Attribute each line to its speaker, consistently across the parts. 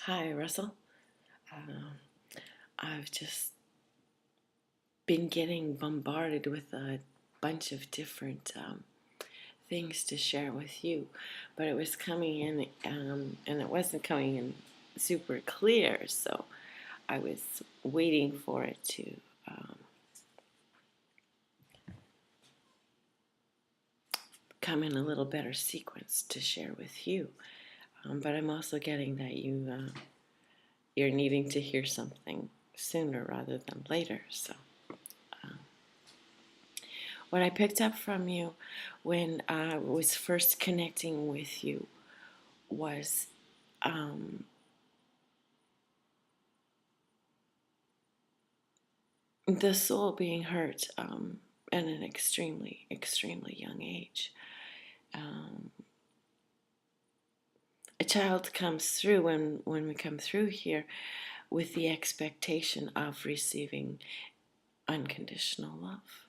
Speaker 1: Hi, Russell. I've just been getting bombarded with a bunch of different things to share with you, but it was coming in and it wasn't coming in super clear, so I was waiting for it to come in a little better sequence to share with you. But I'm also getting that you're needing to hear something sooner rather than later, so. What I picked up from you when I was first connecting with you was the soul being hurt at an extremely, extremely young age. A child comes through when we come through here with the expectation of receiving unconditional love.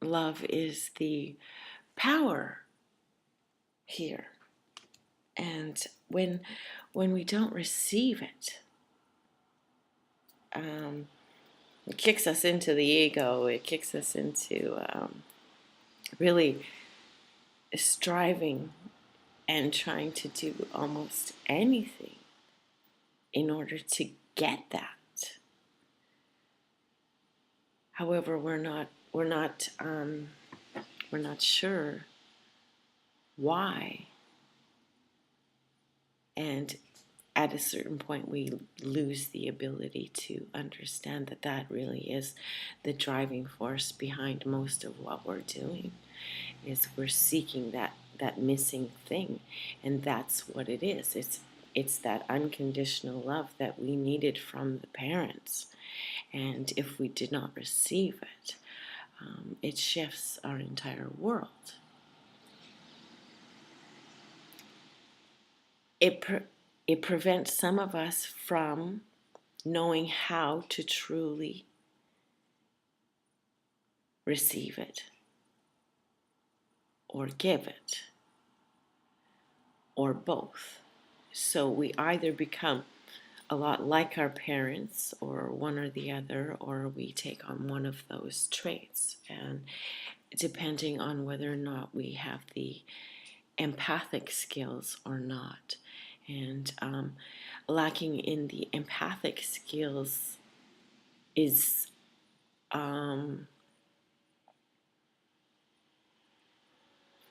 Speaker 1: Love is the power here. And when we don't receive it, it kicks us into the ego. It kicks us into really striving and trying to do almost anything in order to get that. However, we're not sure why, and at a certain point we lose the ability to understand that that really is the driving force behind most of what we're doing, is we're seeking that missing thing, and that's what it is. It's that unconditional love that we needed from the parents, and if we did not receive it, it shifts our entire world. It prevents some of us from knowing how to truly receive it or give it or both. So we either become a lot like our parents or one or the other, or we take on one of those traits, and depending on whether or not we have the empathic skills or not. And lacking in the empathic skills is a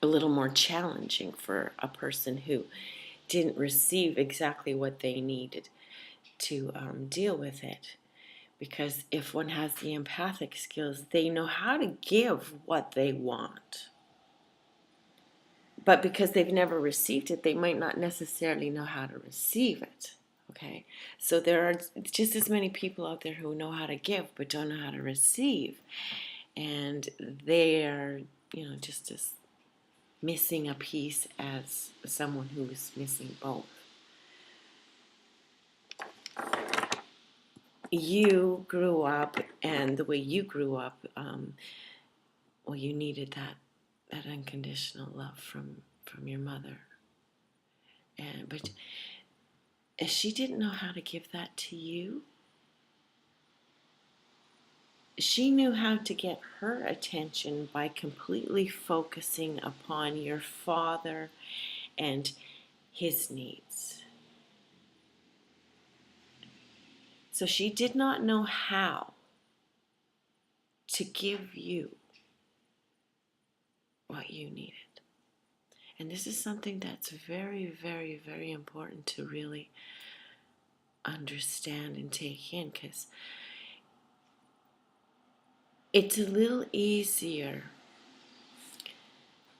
Speaker 1: little more challenging for a person who didn't receive exactly what they needed to deal with it. Because if one has the empathic skills, they know how to give what they want. But because they've never received it, they might not necessarily know how to receive it. Okay, so there are just as many people out there who know how to give but don't know how to receive, and they are, just as missing a piece as someone who is missing both. You grew up, and the way you grew up, well, you needed that unconditional love from your mother, but she didn't know how to give that to you. She knew how to get her attention by completely focusing upon your father and his needs. So she did not know how to give you what you needed. And this is something that's very, very, very important to really understand and take in, because it's a little easier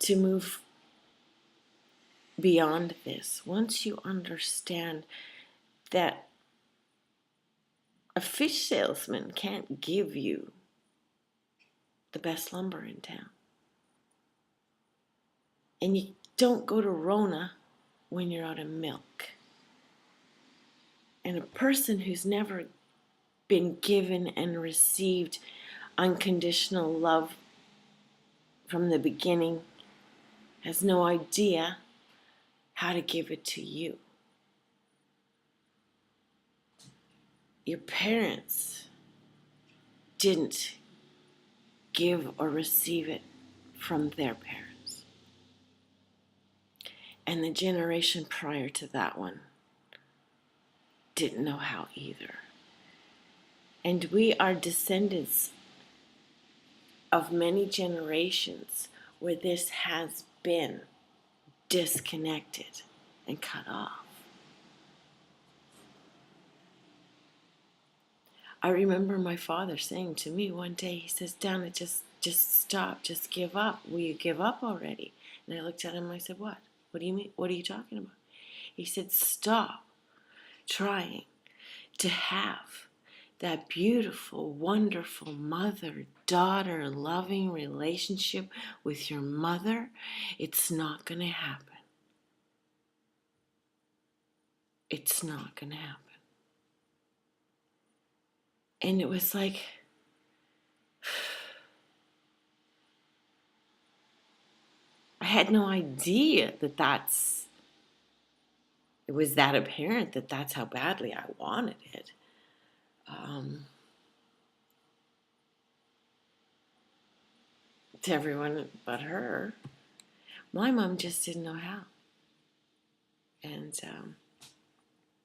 Speaker 1: to move beyond this once you understand that a fish salesman can't give you the best lumber in town. And you don't go to Rona when you're out of milk. And a person who's never been given and received unconditional love from the beginning has no idea how to give it to you. Your parents didn't give or receive it from their parents. And the generation prior to that one didn't know how either. And we are descendants of many generations where this has been disconnected and cut off. I remember my father saying to me one day, he says, Dana, just stop, just give up. Will you give up already? And I looked at him and I said, what? What do you mean? What are you talking about? He said, stop trying to have that beautiful, wonderful mother-daughter loving relationship with your mother. It's not going to happen. It's not going to happen. And it was like, I had no idea that it was that apparent that that's how badly I wanted it. To everyone but her. My mom just didn't know how. And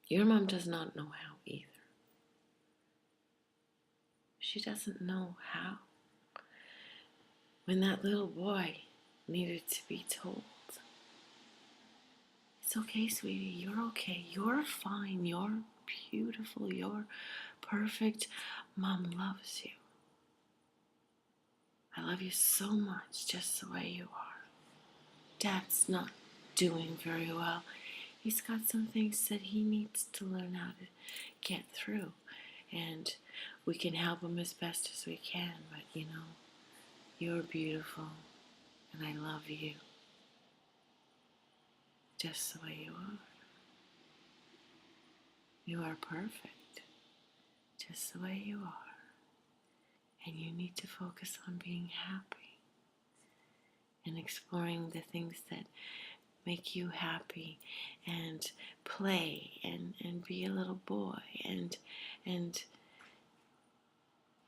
Speaker 1: your mom does not know how either. She doesn't know how. When that little boy needed to be told, it's okay, sweetie, you're okay, you're fine, you're beautiful, you're perfect, Mom loves you. I love you so much just the way you are. Dad's not doing very well. He's got some things that he needs to learn how to get through. And we can help him as best as we can. But, you're beautiful. And I love you. Just the way you are. You are perfect. Just the way you are. And you need to focus on being happy. And exploring the things that make you happy, and play and be a little boy and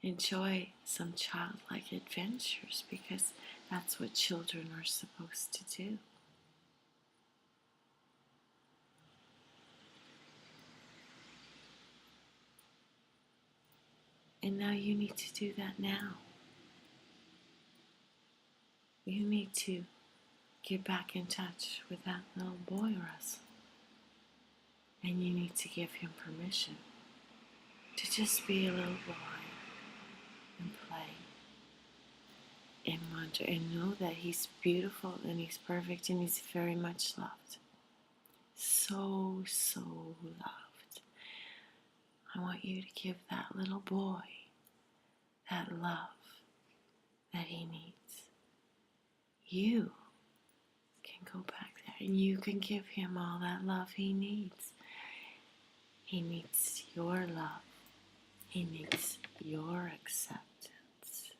Speaker 1: enjoy some childlike adventures, because that's what children are supposed to do. And now you need to do that now. You need to get back in touch with that little boy, Russell. And you need to give him permission to just be a little boy and play and wonder and know that he's beautiful and he's perfect and he's very much loved. So, so loved. I want you to give that little boy that love that he needs. You can go back there and you can give him all that love he needs. He needs your love. He needs your acceptance.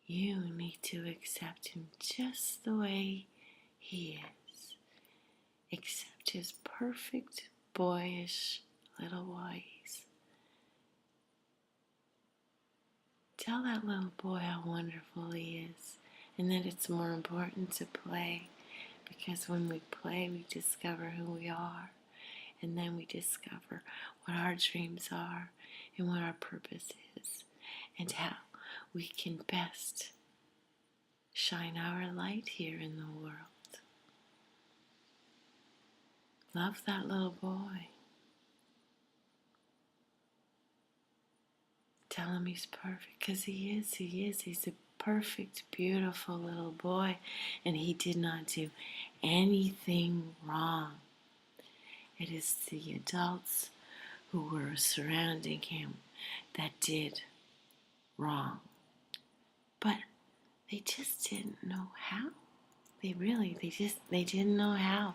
Speaker 1: You need to accept him just the way he is. Accept his perfect, boyish little ways. Tell that little boy how wonderful he is, and that it's more important to play, because when we play, we discover who we are, and then we discover what our dreams are and what our purpose is, and how we can best shine our light here in the world. Love that little boy. Tell him he's perfect, because he is. He's a perfect, beautiful little boy, and he did not do anything wrong. It is the adults who were surrounding him that did wrong. But they just didn't know how. They didn't know how.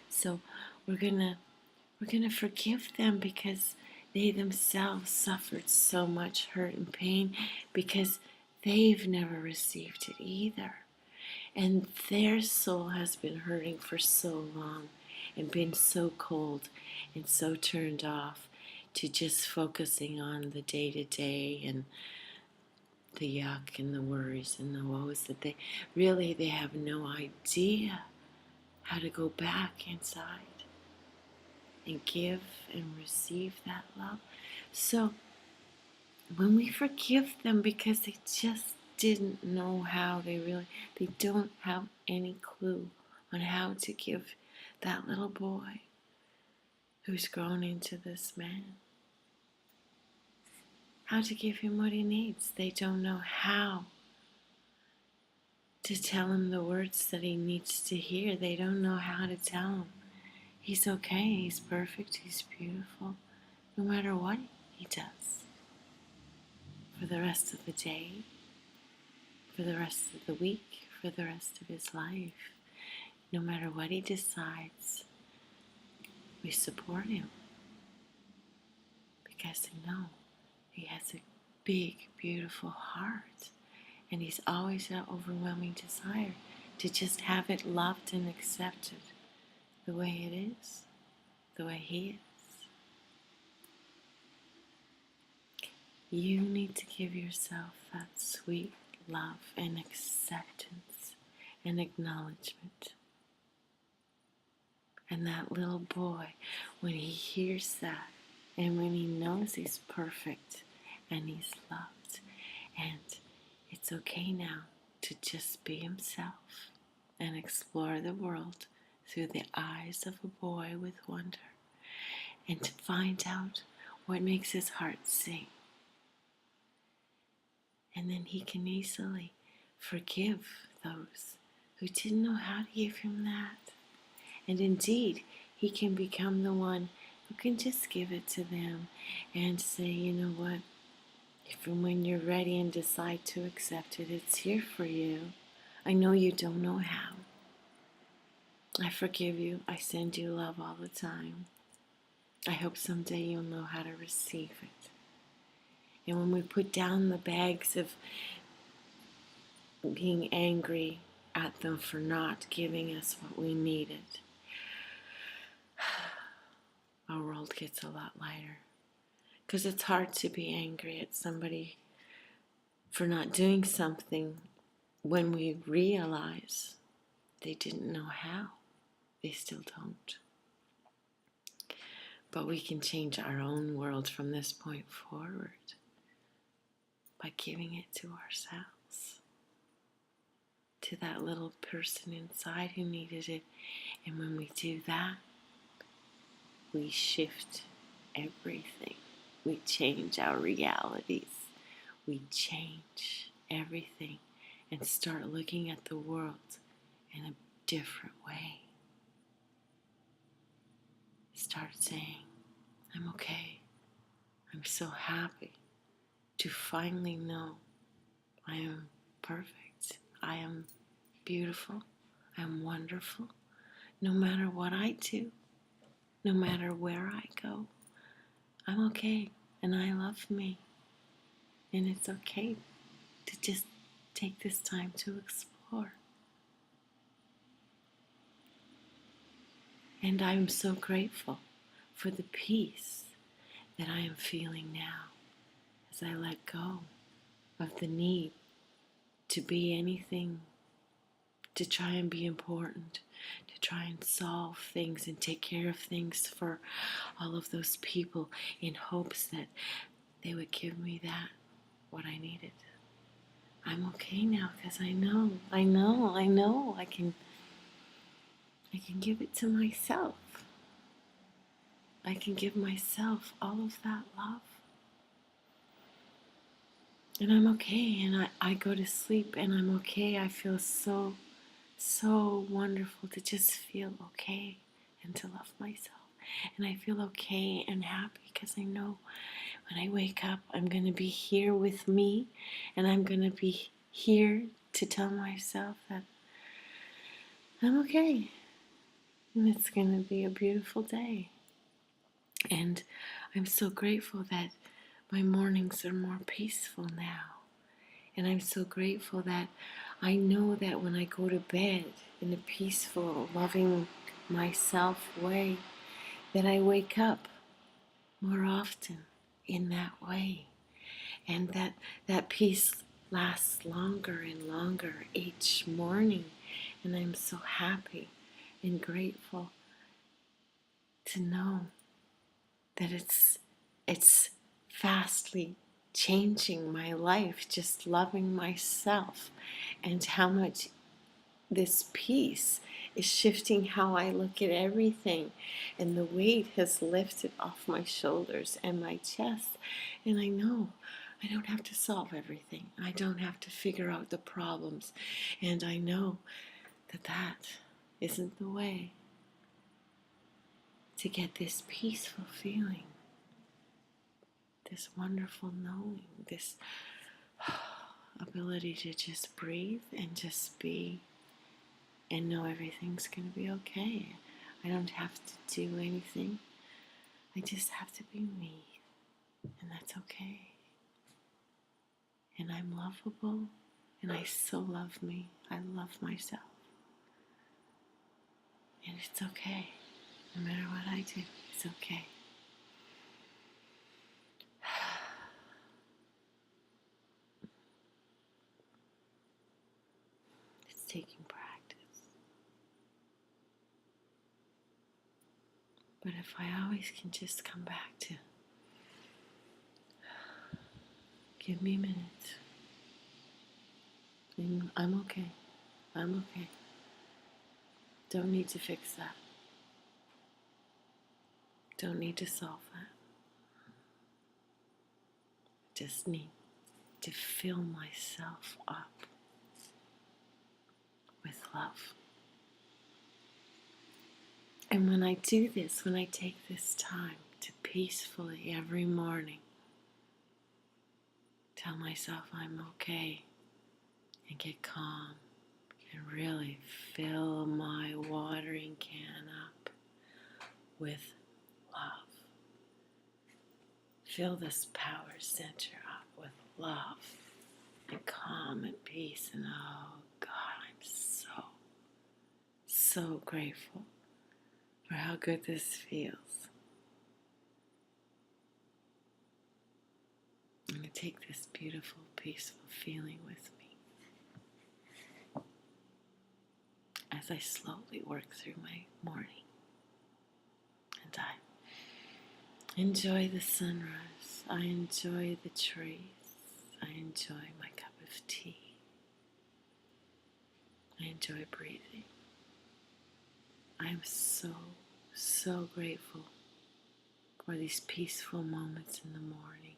Speaker 1: So we're gonna forgive them, because they themselves suffered so much hurt and pain, because they've never received it either. And their soul has been hurting for so long and been so cold and so turned off to just focusing on the day to day and the yuck and the worries and the woes that they have no idea how to go back inside and give and receive that love. So when we forgive them because they just didn't know how, they don't have any clue on how to give that little boy who's grown into this man, how to give him what he needs. They don't know how to tell him the words that he needs to hear. They don't know how to tell him he's okay, he's perfect, he's beautiful, no matter what he does for the rest of the day, for the rest of the week, for the rest of his life. No matter what he decides, we support him because we know he has a big, beautiful heart, and he's always an overwhelming desire to just have it loved and accepted the way it is, the way he is. You need to give yourself that sweet love and acceptance and acknowledgement. And that little boy, when he hears that, and when he knows he's perfect and he's loved, and it's okay now to just be himself and explore the world through the eyes of a boy with wonder, and to find out what makes his heart sing. And then he can easily forgive those who didn't know how to give him that. And indeed, he can become the one who can just give it to them and say, you know what, if and when you're ready and decide to accept it, it's here for you. I know you don't know how. I forgive you. I send you love all the time. I hope someday you'll know how to receive it. And when we put down the bags of being angry at them for not giving us what we needed, our world gets a lot lighter. Because it's hard to be angry at somebody for not doing something when we realize they didn't know how. They still don't. But we can change our own world from this point forward by giving it to ourselves, to that little person inside who needed it. And when we do that, we shift everything. We change our realities. We change everything and start looking at the world in a different way. Start saying, I'm okay. I'm so happy to finally know I am perfect. I am beautiful. I am wonderful. No matter what I do, no matter where I go, I'm okay and I love me. And it's okay to just take this time to explore. And I'm so grateful for the peace that I am feeling now as I let go of the need to be anything, to try and be important, to try and solve things and take care of things for all of those people in hopes that they would give me that, what I needed. I'm okay now because I know I can give it to myself. I can give myself all of that love. And I'm okay, and I go to sleep and I'm okay. I feel so wonderful to just feel okay and to love myself. And I feel okay and happy because I know when I wake up, I'm going to be here with me, and I'm going to be here to tell myself that I'm okay. And it's going to be a beautiful day. And I'm so grateful that my mornings are more peaceful now. And I'm so grateful that I know that when I go to bed in a peaceful, loving myself way, that I wake up more often in that way. And that peace lasts longer and longer each morning. And I'm so happy and grateful to know that it's fastly changing my life, just loving myself, and how much this peace is shifting how I look at everything, and the weight has lifted off my shoulders and my chest, and I know I don't have to solve everything. I don't have to figure out the problems, and I know that that isn't the way to get this peaceful feeling, this wonderful knowing, this ability to just breathe and just be and know everything's going to be okay. I don't have to do anything. I just have to be me, and that's okay. And I'm lovable, and I so love me. I love myself. And it's okay. No matter what I do, it's okay. It's taking practice. But if I always can just come back to, give me a minute, and I'm okay. I'm okay. Don't need to fix that. Don't need to solve that. Just need to fill myself up with love. And when I do this, when I take this time to peacefully every morning tell myself I'm okay and get calm and really fill my watering can up with love. Fill this power center up with love and calm and peace. And oh God, I'm so grateful for how good this feels. I'm going to take this beautiful, peaceful feeling with me as I slowly work through my morning. And I enjoy the sunrise. I enjoy the trees. I enjoy my cup of tea. I enjoy breathing. I am so grateful for these peaceful moments in the morning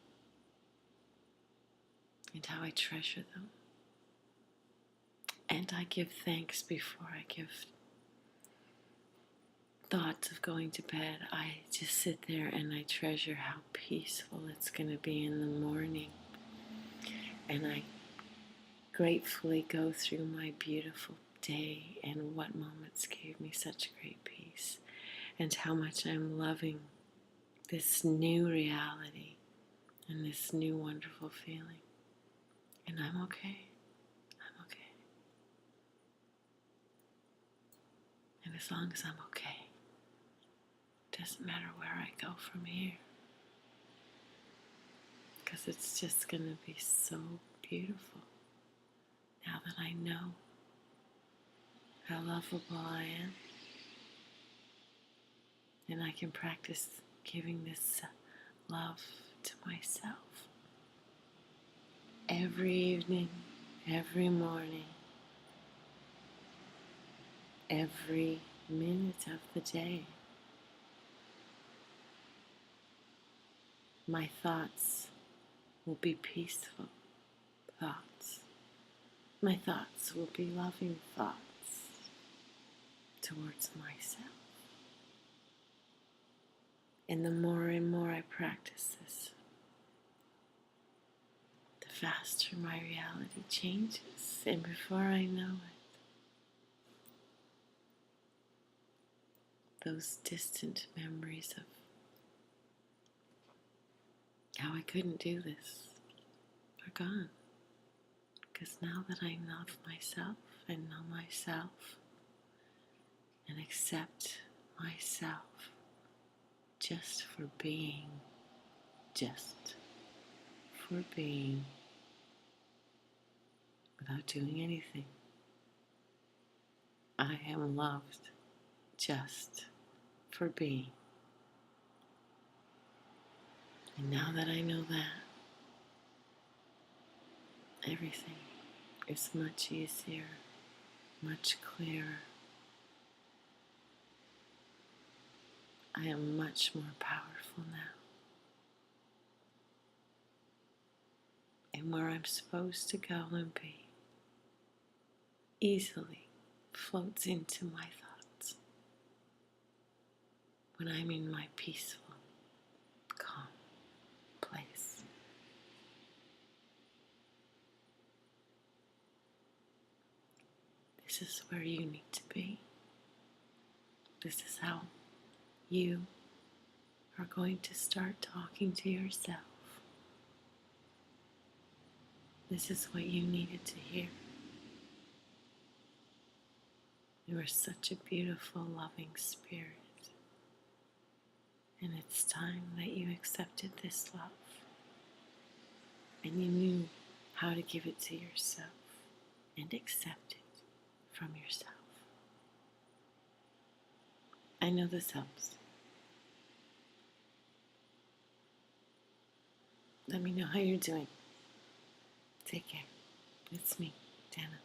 Speaker 1: and how I treasure them. And I give thanks before I give thoughts of going to bed. I just sit there and I treasure how peaceful it's going to be in the morning. And I gratefully go through my beautiful day and what moments gave me such great peace and how much I'm loving this new reality and this new wonderful feeling. And I'm okay. I'm okay. And as long as I'm okay, it doesn't matter where I go from here, because it's just going to be so beautiful now that I know how lovable I am. And I can practice giving this love to myself every evening, every morning, every minute of the day. My thoughts will be peaceful thoughts. My thoughts will be loving thoughts towards myself. And the more and more I practice this, the faster my reality changes. And before I know it, those distant memories of how I couldn't do this are gone. Because now that I love myself and know myself and accept myself just for being, just for being, without doing anything, I am loved just for being. And now that I know that, everything is much easier, much clearer. I am much more powerful now. And where I'm supposed to go and be easily floats into my thoughts when I'm in my peaceful, calm place. This is where you need to be. This is how you are going to start talking to yourself. This is what you needed to hear. You are such a beautiful, loving spirit. And it's time that you accepted this love. And you knew how to give it to yourself and accept it from yourself. I know this helps. Let me know how you're doing. Take care. It's me, Dana.